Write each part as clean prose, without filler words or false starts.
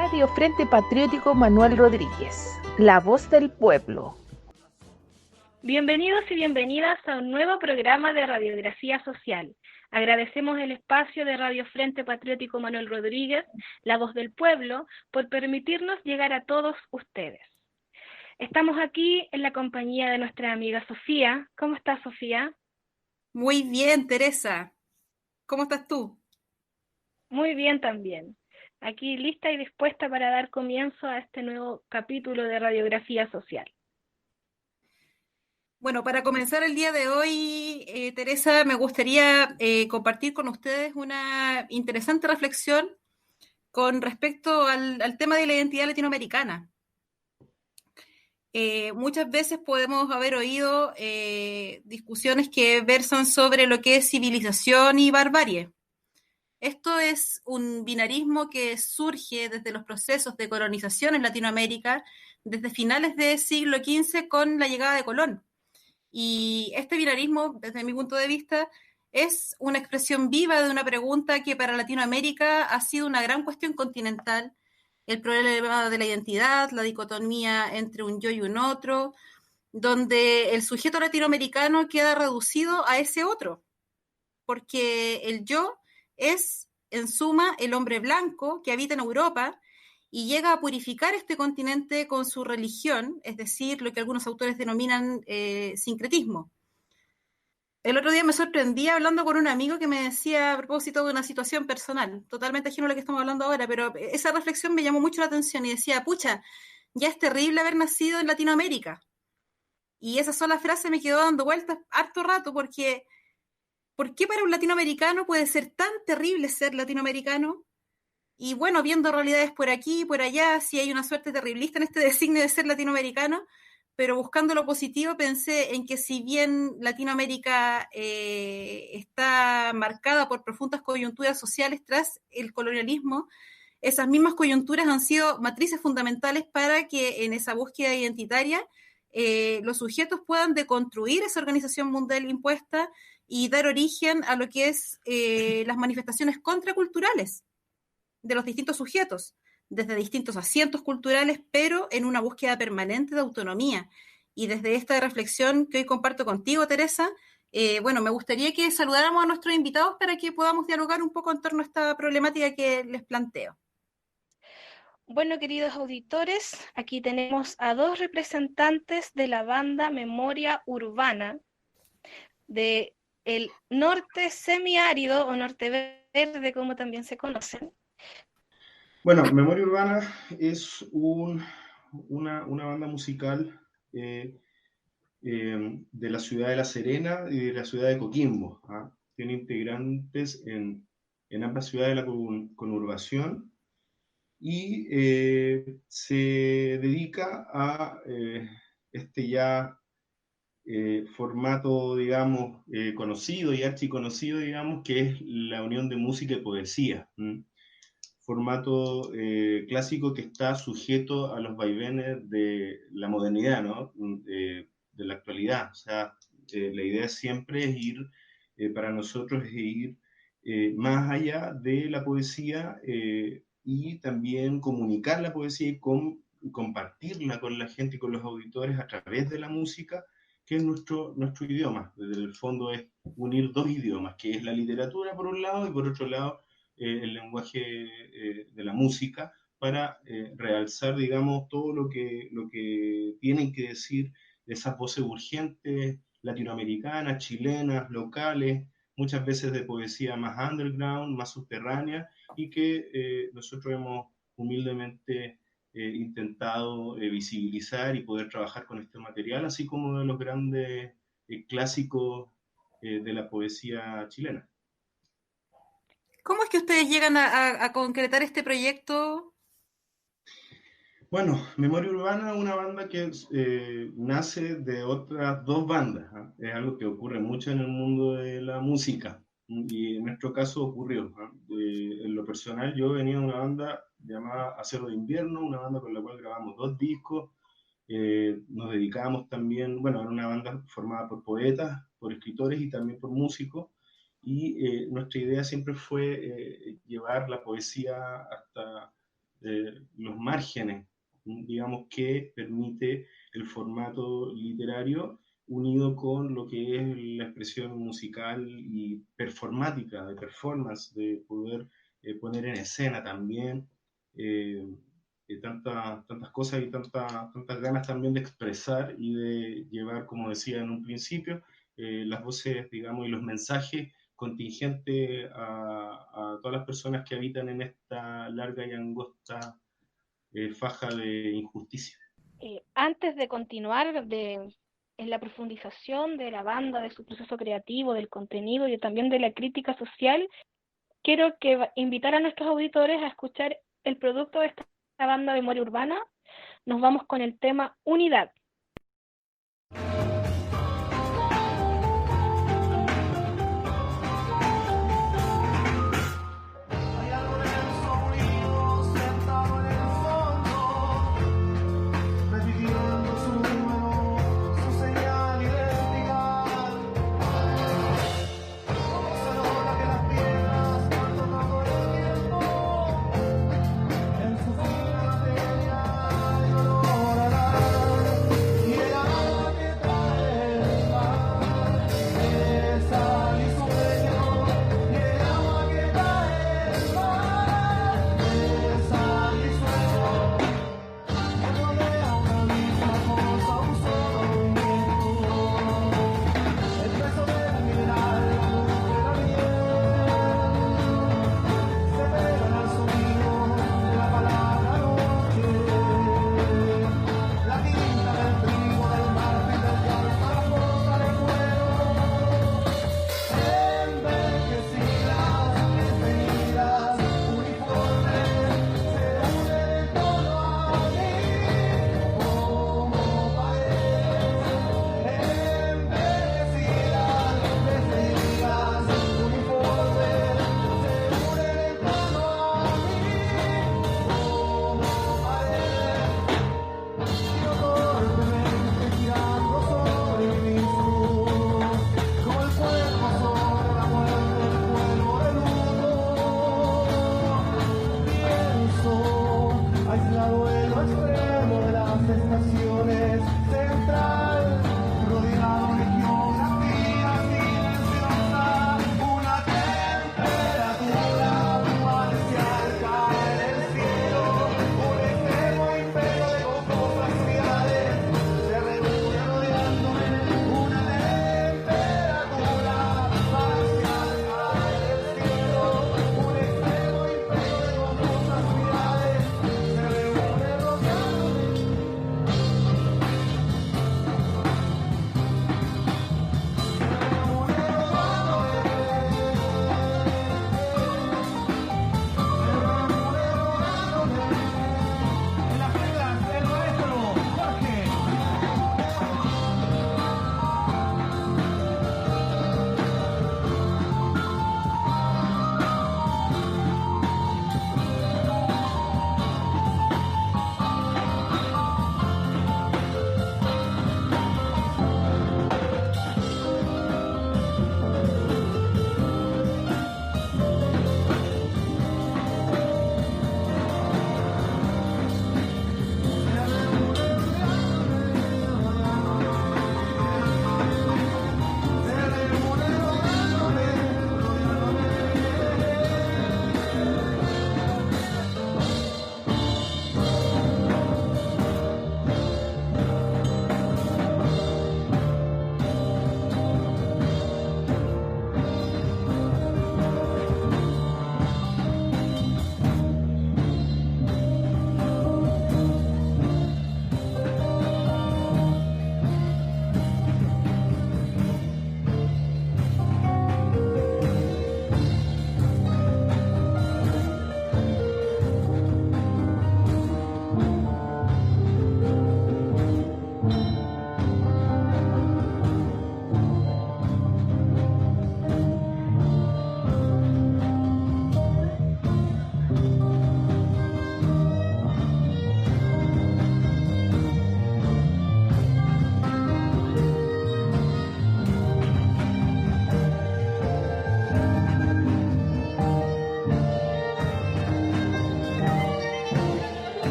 Radio Frente Patriótico Manuel Rodríguez, la voz del pueblo. Bienvenidos y bienvenidas a un nuevo programa de Radiografía Social. Agradecemos el espacio de Radio Frente Patriótico Manuel Rodríguez, la voz del pueblo, por permitirnos llegar a todos ustedes. Estamos aquí en la compañía de nuestra amiga Sofía. ¿Cómo estás, Sofía? Muy bien, Teresa. ¿Cómo estás tú? Muy bien también. Aquí lista y dispuesta para dar comienzo a este nuevo capítulo de Radiografía Social. Bueno, para comenzar el día de hoy, Teresa, me gustaría compartir con ustedes una interesante reflexión con respecto al tema de la identidad latinoamericana. Muchas veces podemos haber oído discusiones que versan sobre lo que es civilización y barbarie. Esto es un binarismo que surge desde los procesos de colonización en Latinoamérica desde finales del siglo XV con la llegada de Colón. Y este binarismo, desde mi punto de vista, es una expresión viva de una pregunta que para Latinoamérica ha sido una gran cuestión continental: el problema de la identidad, la dicotomía entre un yo y un otro, donde el sujeto latinoamericano queda reducido a ese otro, porque el yo es, en suma, el hombre blanco que habita en Europa y llega a purificar este continente con su religión, es decir, lo que algunos autores denominan sincretismo. El otro día me sorprendí hablando con un amigo que me decía, a propósito de una situación personal, totalmente ajeno a lo que estamos hablando ahora, pero esa reflexión me llamó mucho la atención y decía, pucha, ya es terrible haber nacido en Latinoamérica. Y esa sola frase me quedó dando vueltas harto rato, porque ¿por qué para un latinoamericano puede ser tan terrible ser latinoamericano? Y bueno, viendo realidades por aquí y por allá, sí hay una suerte terriblista en este designio de ser latinoamericano, pero buscando lo positivo pensé en que si bien Latinoamérica está marcada por profundas coyunturas sociales tras el colonialismo, esas mismas coyunturas han sido matrices fundamentales para que en esa búsqueda identitaria los sujetos puedan deconstruir esa organización mundial impuesta y dar origen a lo que es las manifestaciones contraculturales de los distintos sujetos, desde distintos asientos culturales, pero en una búsqueda permanente de autonomía. Y desde esta reflexión que hoy comparto contigo, Teresa, bueno, me gustaría que saludáramos a nuestros invitados para que podamos dialogar un poco en torno a esta problemática que les planteo. Bueno, queridos auditores, aquí tenemos a dos representantes de la banda Memoria Urbana, de el norte semiárido o norte verde, como también se conocen. Bueno, Memoria Urbana es una banda musical de la ciudad de La Serena y de la ciudad de Coquimbo. ¿Ah? Tiene integrantes en ambas ciudades de la conurbación y se dedica a este ya formato, digamos, conocido y archiconocido, digamos, que es la unión de música y poesía. Formato clásico que está sujeto a los vaivenes de la modernidad, ¿no? De la actualidad. O sea, la idea siempre es ir, para nosotros es ir más allá de la poesía y también comunicar la poesía y compartirla con la gente y con los auditores a través de la música, que es nuestro idioma. Desde el fondo es unir dos idiomas, que es la literatura por un lado y por otro lado el lenguaje de la música, para realzar, digamos, todo lo que tienen que decir esas voces urgentes latinoamericanas, chilenas, locales, muchas veces de poesía más underground, más subterránea, y que nosotros hemos humildemente intentado visibilizar y poder trabajar con este material, así como de los grandes clásicos de la poesía chilena. ¿Cómo es que ustedes llegan a concretar este proyecto? Bueno, Memoria Urbana es una banda que nace de otras dos bandas. ¿Ah? Es algo que ocurre mucho en el mundo de la música y en nuestro caso ocurrió. ¿Ah? En lo personal, yo venía de una banda llamada Acero de Invierno, una banda con la cual grabamos 2 discos. Nos dedicábamos también, bueno, era una banda formada por poetas, por escritores y también por músicos. Y nuestra idea siempre fue llevar la poesía hasta los márgenes, digamos, que permite el formato literario unido con lo que es la expresión musical y performática, de performance, de poder poner en escena también tantas cosas y tantas ganas también de expresar y de llevar, como decía en un principio, las voces, digamos, y los mensajes contingentes a todas las personas que habitan en esta larga y angosta faja de injusticia. Antes de continuar en la profundización de la banda, de su proceso creativo, del contenido y también de la crítica social, quiero invitar a nuestros auditores a escuchar el producto de esta banda de memoria urbana. Nos vamos con el tema Unidad.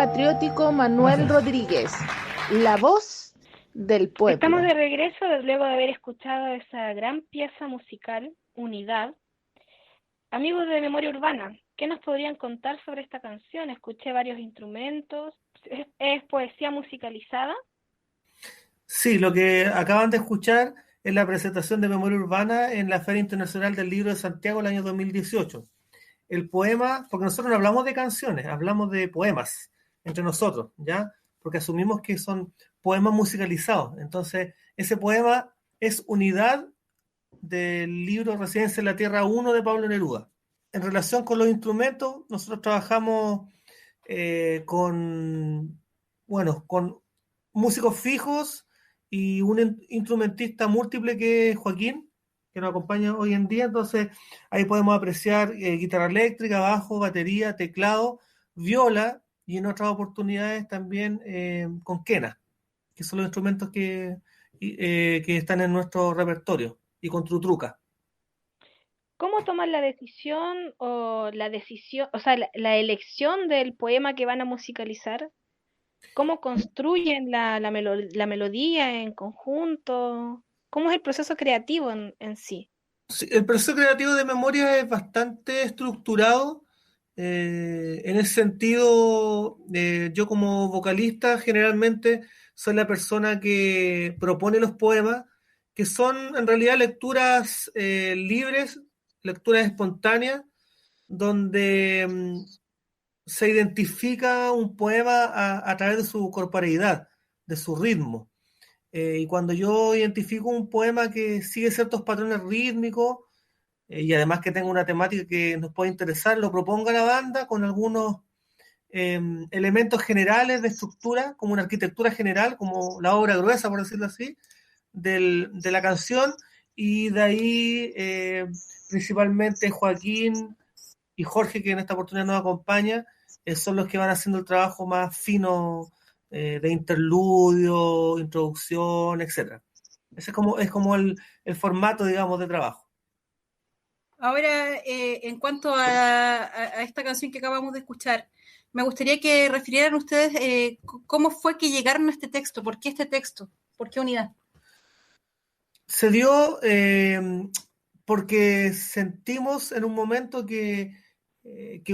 Patriótico Manuel Rodríguez, la voz del pueblo. Estamos de regreso luego de haber escuchado esa gran pieza musical, Unidad. Amigos de Memoria Urbana, ¿qué nos podrían contar sobre esta canción? Escuché varios instrumentos. ¿Es poesía musicalizada? Sí, lo que acaban de escuchar es la presentación de Memoria Urbana en la Feria Internacional del Libro de Santiago el año 2018. El poema, porque nosotros no hablamos de canciones, hablamos de poemas entre nosotros, ¿ya? Porque asumimos que son poemas musicalizados. Entonces, ese poema es Unidad del libro Residencia en la Tierra 1 de Pablo Neruda. En relación con los instrumentos, nosotros trabajamos con músicos fijos y un instrumentista múltiple que es Joaquín, que nos acompaña hoy en día. Entonces ahí podemos apreciar guitarra eléctrica, bajo, batería, teclado, viola y en otras oportunidades también con quena, que son los instrumentos que están en nuestro repertorio, y con trutruca. ¿Cómo toman la decisión o la elección del poema que van a musicalizar? ¿Cómo construyen la melodía en conjunto? ¿Cómo es el proceso creativo en sí? Sí, el proceso creativo de Memoria es bastante estructurado. En ese sentido, yo como vocalista generalmente soy la persona que propone los poemas, que son en realidad lecturas libres, lecturas espontáneas, donde se identifica un poema a través de su corporeidad, de su ritmo. Y cuando yo identifico un poema que sigue ciertos patrones rítmicos y además que tenga una temática que nos pueda interesar, lo propongo a la banda con algunos elementos generales de estructura, como una arquitectura general, como la obra gruesa, por decirlo así, de la canción, y de ahí principalmente Joaquín y Jorge, que en esta oportunidad nos acompaña, son los que van haciendo el trabajo más fino de interludio, introducción, etc. Ese es como el formato, digamos, de trabajo. Ahora, en cuanto a esta canción que acabamos de escuchar, me gustaría que refirieran ustedes cómo fue que llegaron a este texto, por qué este texto, por qué Unidad. Se dio porque sentimos en un momento que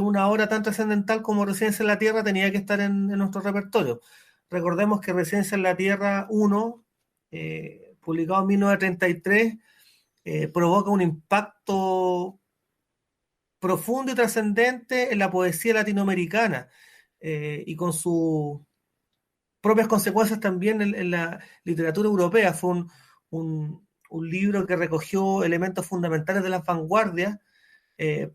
una obra tan trascendental como Residencia en la Tierra tenía que estar en nuestro repertorio. Recordemos que Residencia en la Tierra 1, publicado en 1933, provoca un impacto profundo y trascendente en la poesía latinoamericana y con sus propias consecuencias también en la literatura europea. Fue un libro que recogió elementos fundamentales de las vanguardias,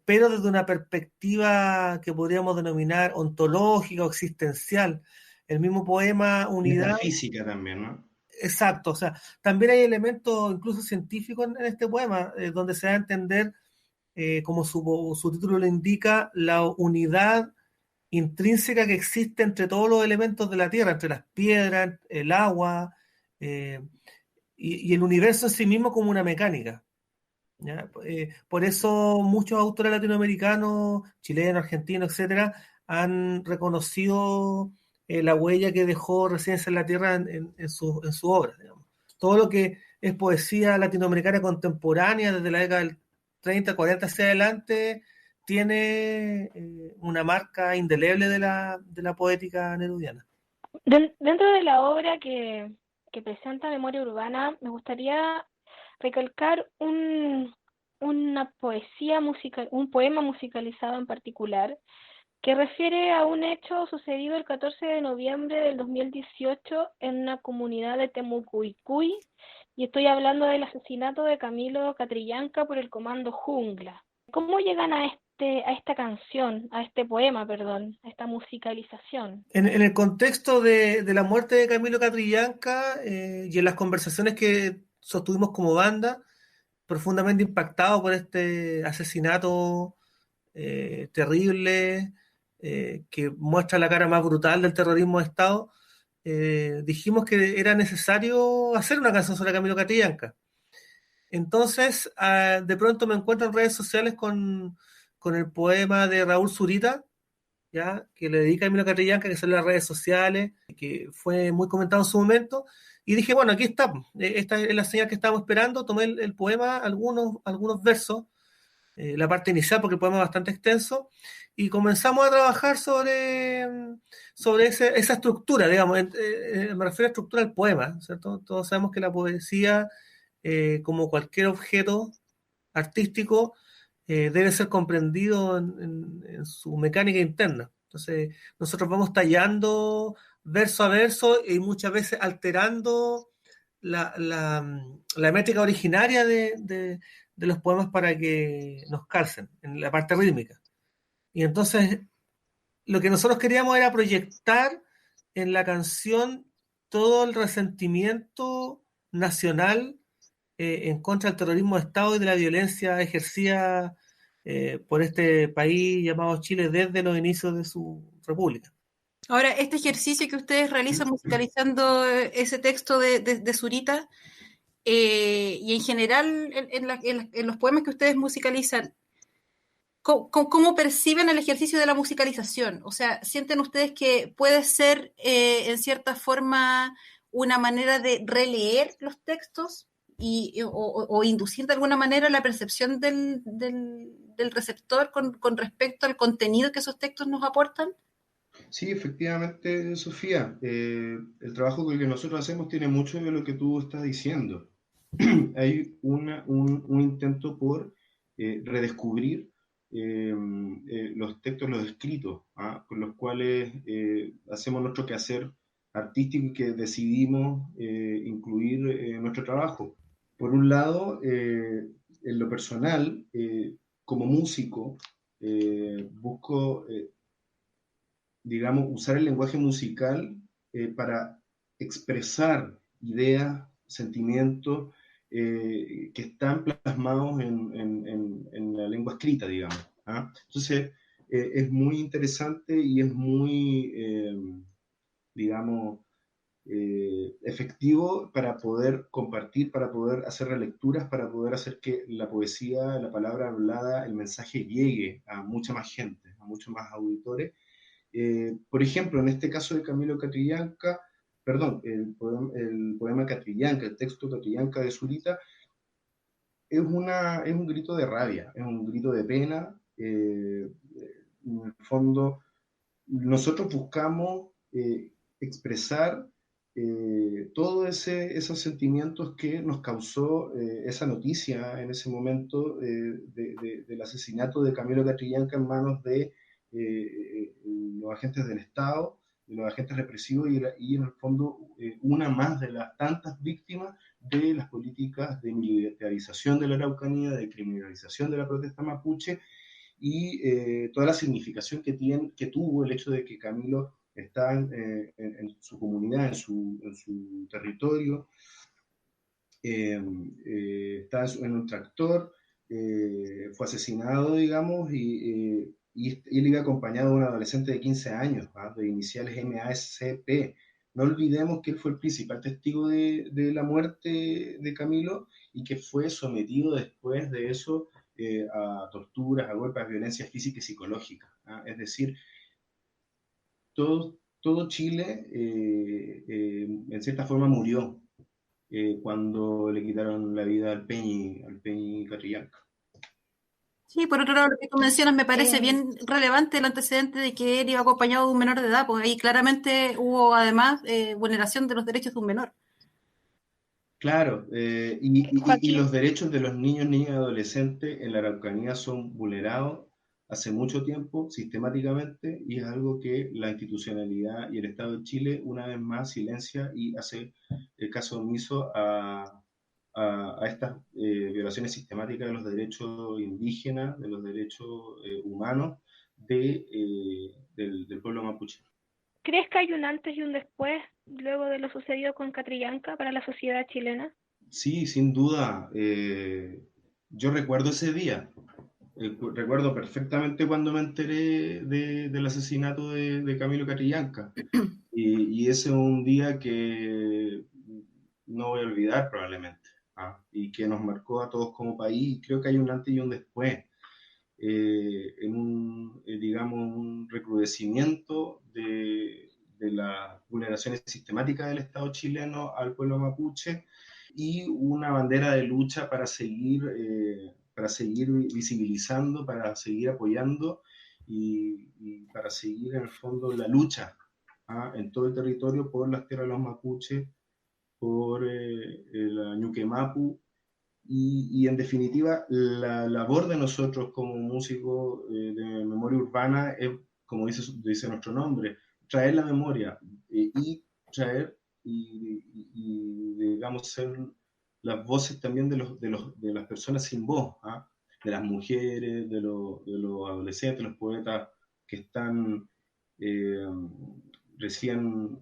pero desde una perspectiva que podríamos denominar ontológica o existencial. El mismo poema Unidad... Metafísica también, ¿no? Exacto, o sea, también hay elementos incluso científicos en este poema, donde se da a entender, como su título lo indica, la unidad intrínseca que existe entre todos los elementos de la Tierra, entre las piedras, el agua, y el universo en sí mismo como una mecánica. ¿Ya? Por eso muchos autores latinoamericanos, chilenos, argentinos, etcétera, han reconocido la huella que dejó Residencia en la Tierra en su obra, digamos. Todo lo que es poesía latinoamericana contemporánea desde la década del 30, 40 hacia adelante tiene una marca indeleble de la poética nerudiana. Dentro de la obra que presenta Memoria Urbana, me gustaría recalcar una poesía musical, un poema musicalizado en particular, que refiere a un hecho sucedido el 14 de noviembre del 2018 en una comunidad de Temucuicuy, y estoy hablando del asesinato de Camilo Catrillanca por el Comando Jungla. ¿Cómo llegan a esta canción, a este poema, perdón, a esta musicalización? En el contexto de la muerte de Camilo Catrillanca y en las conversaciones que sostuvimos como banda, profundamente impactados por este asesinato terrible, que muestra la cara más brutal del terrorismo de Estado, dijimos que era necesario hacer una canción sobre Camilo Catrillanca. Entonces, de pronto me encuentro en redes sociales con el poema de Raúl Zurita, ¿ya? Que le dedica a Camilo Catrillanca, que son las redes sociales, que fue muy comentado en su momento, y dije, bueno, aquí está, esta es la señal que estábamos esperando, tomé el poema, algunos versos, la parte inicial, porque el poema es bastante extenso, y comenzamos a trabajar sobre esa estructura, digamos, me refiero a estructura del poema, ¿cierto? Todos sabemos que la poesía, como cualquier objeto artístico, debe ser comprendido en su mecánica interna. Entonces, nosotros vamos tallando verso a verso y muchas veces alterando la métrica originaria de los poemas para que nos calcen en la parte rítmica. Y entonces, lo que nosotros queríamos era proyectar en la canción todo el resentimiento nacional en contra del terrorismo de Estado y de la violencia ejercida por este país llamado Chile desde los inicios de su república. Ahora, este ejercicio que ustedes realizan musicalizando ese texto de Zurita, y en general en los poemas que ustedes musicalizan, ¿cómo perciben el ejercicio de la musicalización? O sea, ¿sienten ustedes que puede ser en cierta forma una manera de releer los textos o inducir de alguna manera la percepción del receptor con respecto al contenido que esos textos nos aportan? Sí, efectivamente, Sofía. El trabajo que nosotros hacemos tiene mucho de lo que tú estás diciendo. Hay un intento por redescubrir los textos, los escritos, ¿ah? Con los cuales hacemos nuestro quehacer artístico y que decidimos incluir en nuestro trabajo. Por un lado, en lo personal, como músico, busco digamos, usar el lenguaje musical para expresar ideas, sentimientos que están plasmados en la lengua escrita, digamos. ¿Ah? Entonces, es muy interesante y es muy, digamos, efectivo para poder compartir, para poder hacer relecturas, para poder hacer que la poesía, la palabra hablada, el mensaje llegue a mucha más gente, a muchos más auditores. Por ejemplo, en este caso de Camilo Catrillanca, perdón, el poema Catrillanca, el texto Catrillanca de Zurita, es un grito de rabia, es un grito de pena. En el fondo, nosotros buscamos expresar todos esos sentimientos que nos causó esa noticia en ese momento del asesinato de Camilo Catrillanca en manos de los agentes del Estado, de los agentes represivos y en el fondo una más de las tantas víctimas de las políticas de militarización de la Araucanía, de criminalización de la protesta mapuche y toda la significación que tuvo el hecho de que Camilo está en su comunidad, en su territorio, está en un tractor, fue asesinado, digamos, y él iba acompañado de un adolescente de 15 años, ¿ah? De iniciales MASCP. No olvidemos que él fue el principal testigo de la muerte de Camilo y que fue sometido después de eso a torturas, a golpes, a violencia física y psicológica. ¿Ah? Es decir, todo Chile en cierta forma murió cuando le quitaron la vida al Peñi Catrillanca. Sí, por otro lado, lo que tú mencionas me parece bien relevante el antecedente de que él iba acompañado de un menor de edad, porque ahí claramente hubo además vulneración de los derechos de un menor. Claro, y los derechos de los niños, niñas y adolescentes en la Araucanía son vulnerados hace mucho tiempo, sistemáticamente, y es algo que la institucionalidad y el Estado de Chile una vez más silencia y hace el caso omiso a estas violaciones sistemáticas de los derechos indígenas, de los derechos humanos del pueblo mapuche. ¿Crees que hay un antes y un después luego de lo sucedido con Catrillanca para la sociedad chilena? Sí, sin duda. Yo recuerdo ese día. Recuerdo perfectamente cuando me enteré del asesinato de Camilo Catrillanca. Y ese es un día que no voy a olvidar probablemente. ¿Ah? Y que nos marcó a todos como país. Y creo que hay un antes y un después. en digamos, un recrudecimiento de las vulneraciones sistemáticas del Estado chileno al pueblo mapuche, y una bandera de lucha para seguir visibilizando, para seguir apoyando y para seguir en el fondo la lucha en todo el territorio por las tierras de los mapuches, por la Ñuquemapu, y en definitiva la labor de nosotros como músicos de memoria urbana es, como dice nuestro nombre, traer la memoria y traer y digamos ser las voces también de las personas sin voz, de las mujeres, de los adolescentes, los poetas que están recién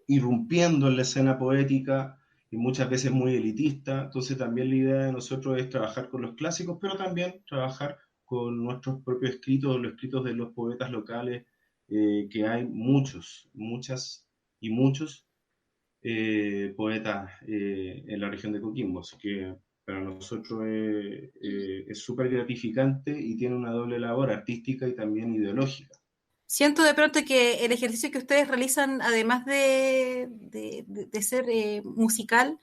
irrumpiendo en la escena poética y muchas veces muy elitista. Entonces también la idea de nosotros es trabajar con los clásicos, pero también trabajar con nuestros propios escritos, los escritos de los poetas locales, que hay muchos, muchas y muchos poetas en la región de Coquimbo. Así que para nosotros es súper gratificante y tiene una doble labor artística y también ideológica. Siento de pronto que el ejercicio que ustedes realizan, además de ser musical,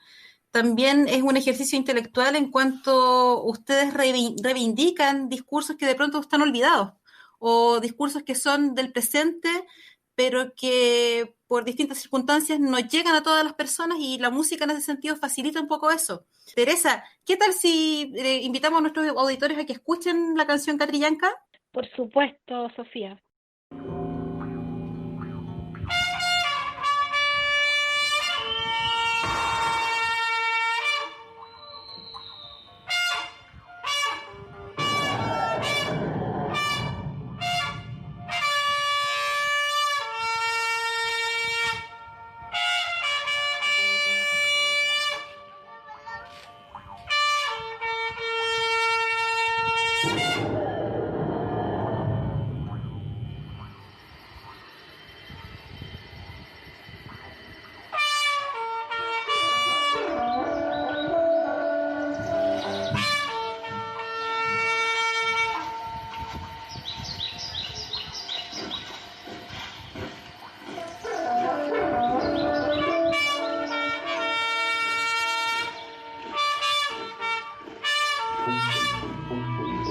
también es un ejercicio intelectual en cuanto ustedes reivindican discursos que de pronto están olvidados, o discursos que son del presente, pero que por distintas circunstancias no llegan a todas las personas, y la música en ese sentido facilita un poco eso. Teresa, ¿qué tal si invitamos a nuestros auditores a que escuchen la canción Catrillanca? Por supuesto, Sofía.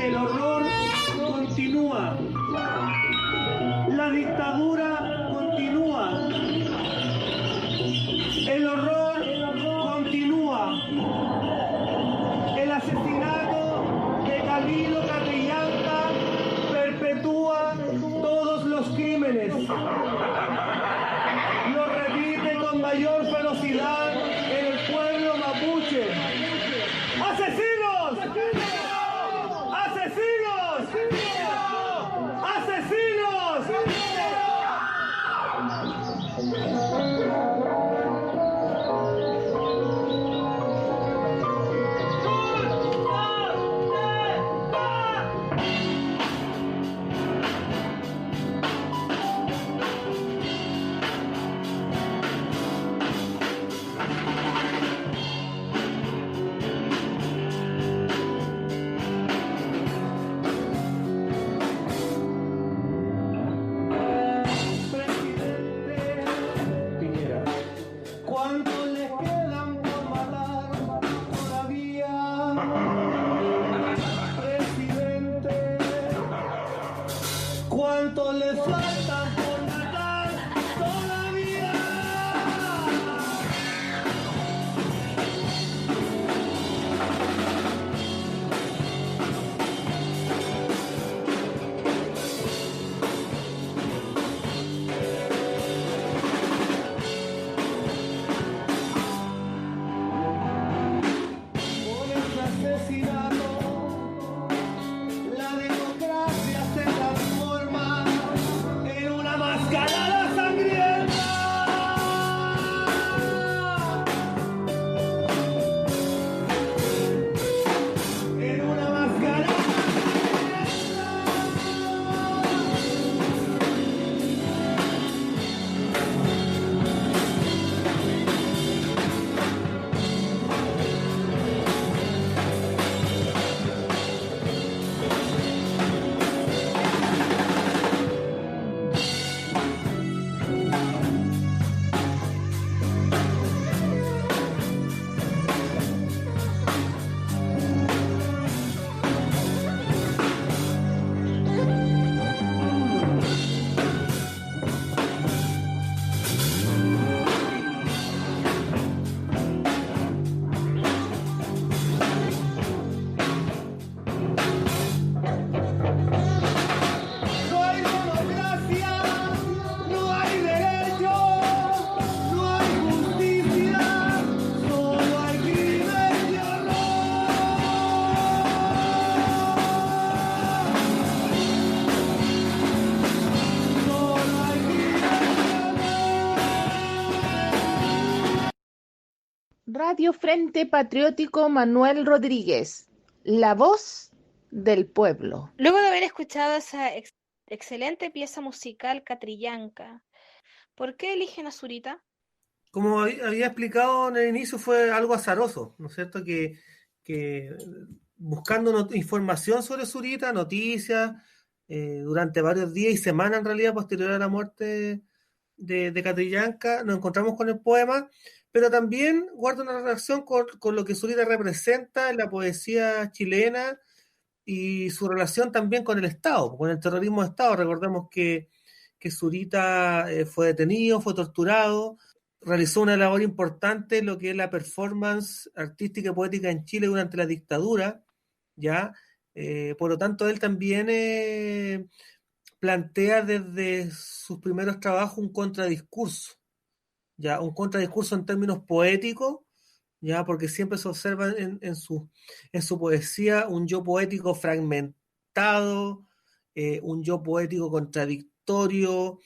El horror continúa, la dictadura continúa, el horror continúa, el asesinato de Camilo Catrillanca perpetúa todos los crímenes, lo repite con mayor ferocidad en el pueblo mapuche. ¡Asesinos! ¡Asesinos! ¡Asesinos! Radio Frente Patriótico Manuel Rodríguez, la voz del pueblo. Luego de haber escuchado esa excelente pieza musical Catrillanca, ¿por qué eligen a Zurita? Como había explicado en el inicio, fue algo azaroso, ¿no es cierto? Que buscando información sobre Zurita, noticias, durante varios días y semanas en realidad, posterior a la muerte de Catrillanca, nos encontramos con el poema, pero también guarda una relación con lo que Zurita representa en la poesía chilena y su relación también con el Estado, con el terrorismo de Estado. Recordemos que Zurita fue detenido, fue torturado, realizó una labor importante en lo que es la performance artística y poética en Chile durante la dictadura, ¿ya? Por lo tanto, él también plantea desde sus primeros trabajos un contradiscurso, ¿ya? Un contradiscurso en términos poéticos, ¿ya? Porque siempre se observa en su poesía un yo poético fragmentado, un yo poético contradictorio,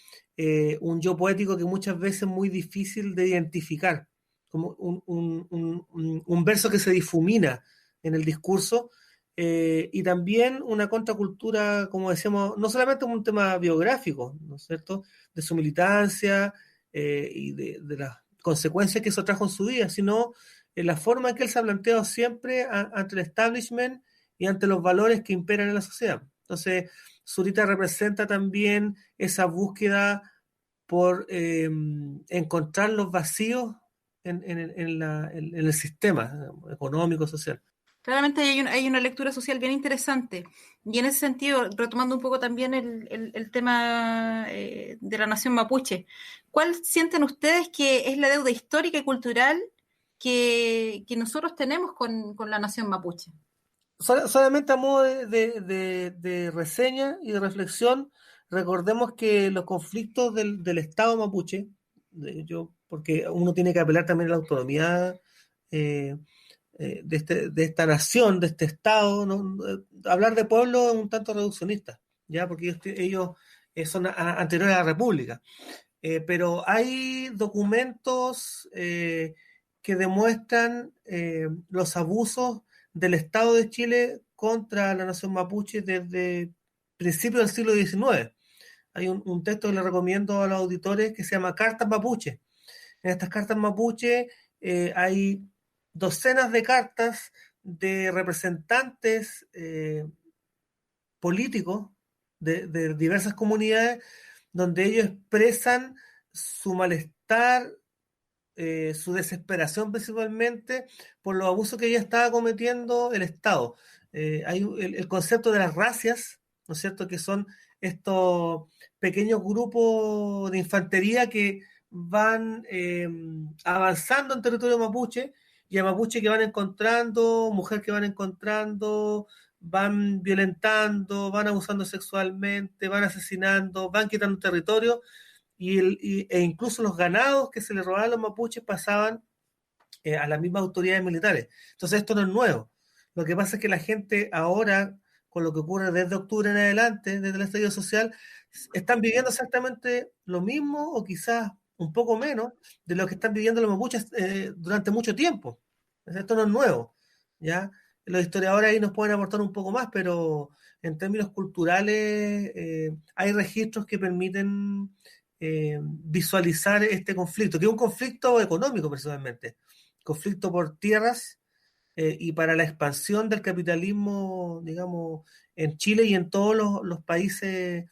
un yo poético que muchas veces es muy difícil de identificar, como un verso que se difumina en el discurso, y también una contracultura, como decíamos, no solamente un tema biográfico, ¿no es cierto?, de su militancia y de las consecuencias que eso trajo en su vida, sino en la forma en que él se ha planteado siempre ante el establishment y ante los valores que imperan en la sociedad. Entonces, Zurita representa también esa búsqueda por encontrar los vacíos en el sistema económico, social. Claramente hay una lectura social bien interesante. Y en ese sentido, retomando un poco también el tema de la nación mapuche, ¿cuál sienten ustedes que es la deuda histórica y cultural que nosotros tenemos con la nación mapuche? Solamente a modo de reseña y de reflexión, recordemos que los conflictos del Estado mapuche, porque uno tiene que apelar también a la autonomía de esta nación, de este Estado, ¿no? Hablar de pueblo es un tanto reduccionista, ¿ya? Porque ellos son anteriores a la República. Pero hay documentos que demuestran los abusos del Estado de Chile contra la nación mapuche desde principios del siglo XIX. Hay un texto que le recomiendo a los auditores que se llama Cartas Mapuche. En estas cartas mapuche hay docenas de cartas de representantes políticos de diversas comunidades donde ellos expresan su malestar, su desesperación principalmente por los abusos que ya estaba cometiendo el Estado. Hay el concepto de las racias, ¿no es cierto?, que son estos pequeños grupos de infantería que van avanzando en territorio mapuche, y a mapuche que van encontrando, mujeres que van encontrando, van violentando, van abusando sexualmente, van asesinando, van quitando territorio, e incluso los ganados que se les robaban a los mapuches pasaban a las mismas autoridades militares. Entonces esto no es nuevo. Lo que pasa es que la gente ahora, con lo que ocurre desde octubre en adelante, desde el estallido social, están viviendo exactamente lo mismo o quizás un poco menos de lo que están viviendo los mapuches durante mucho tiempo. Esto no es nuevo, ¿ya? Los historiadores ahí nos pueden aportar un poco más, pero en términos culturales hay registros que permiten visualizar este conflicto, que es un conflicto económico personalmente, conflicto por tierras y para la expansión del capitalismo, digamos, en Chile y en todos los países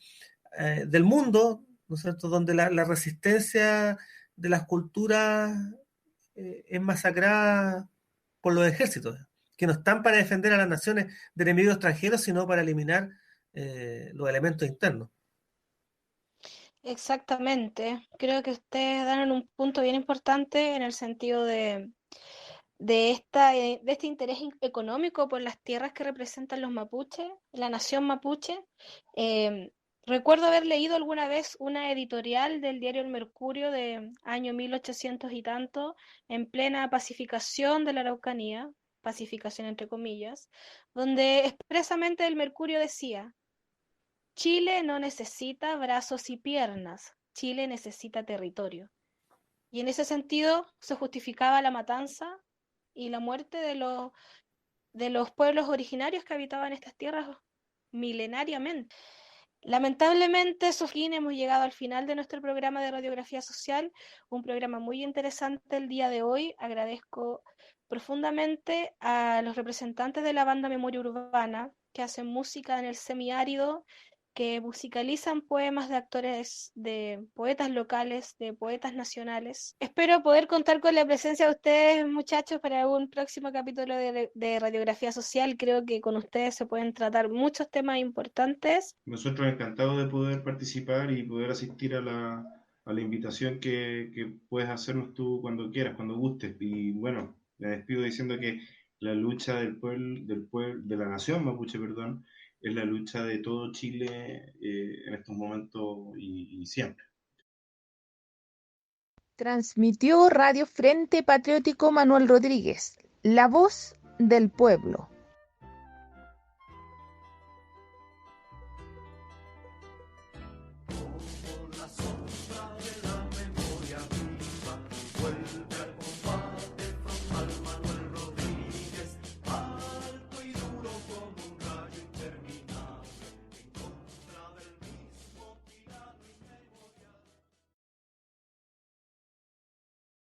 del mundo, ¿no es cierto?, donde la resistencia de las culturas es masacrada por los ejércitos, que no están para defender a las naciones de enemigos extranjeros, sino para eliminar los elementos internos. Exactamente. Creo que ustedes dan un punto bien importante en el sentido de este interés económico por las tierras que representan los mapuches, la nación mapuche. Recuerdo haber leído alguna vez una editorial del diario El Mercurio de año 1800 y tanto, en plena pacificación de la Araucanía, pacificación entre comillas, donde expresamente el Mercurio decía: Chile no necesita brazos y piernas, Chile necesita territorio. Y en ese sentido se justificaba la matanza y la muerte de los pueblos originarios que habitaban estas tierras milenariamente. Lamentablemente, Sofín, hemos llegado al final de nuestro programa de radiografía social, un programa muy interesante el día de hoy. Agradezco profundamente a los representantes de la banda Memoria Urbana, que hacen música en el semiárido, que musicalizan poemas de actores, de poetas locales, de poetas nacionales. Espero poder contar con la presencia de ustedes, muchachos, para un próximo capítulo de Radiografía Social. Creo que con ustedes se pueden tratar muchos temas importantes. Nosotros encantados de poder participar y poder asistir a la invitación que puedes hacernos tú cuando quieras, cuando gustes. Y bueno, me despido diciendo que la lucha de la nación mapuche, perdón, es la lucha de todo Chile en estos momentos y siempre. Transmitió Radio Frente Patriótico Manuel Rodríguez, la voz del pueblo.